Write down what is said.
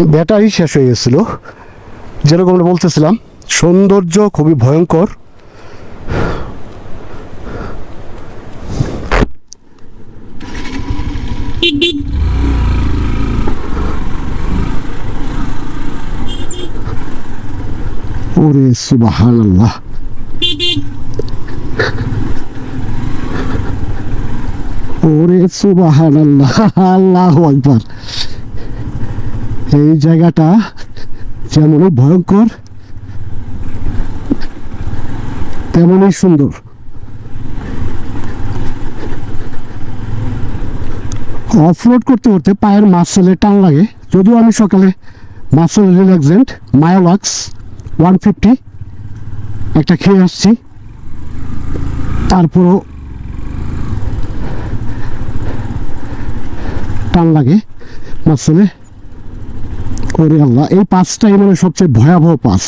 Battery শেষ হয়ে গেছিলো। যেরকম আমরা বলতেছিলাম, সৌন্দর্য খুবই ভয়ঙ্কর। ওরে সুবহানাল্লাহ, ওরে সুবহানাল্লাহ, আল্লাহু আকবার। এই জায়গাটা যেমনই ভয়ঙ্কর তেমনই সুন্দর। অফরোড করতে করতে পায়ের মাসেলে টান লাগে। যদিও আমি সকালে মাসেল রিল্যাক্সেন্ট মায়োলাক্স 150 একটা খেয়ে আসছি, তারপরও টান লাগে মাসেলে। ওরে আল্লাহ, এই পাসটাই মানে সবচেয়ে ভয়াবহ পাস।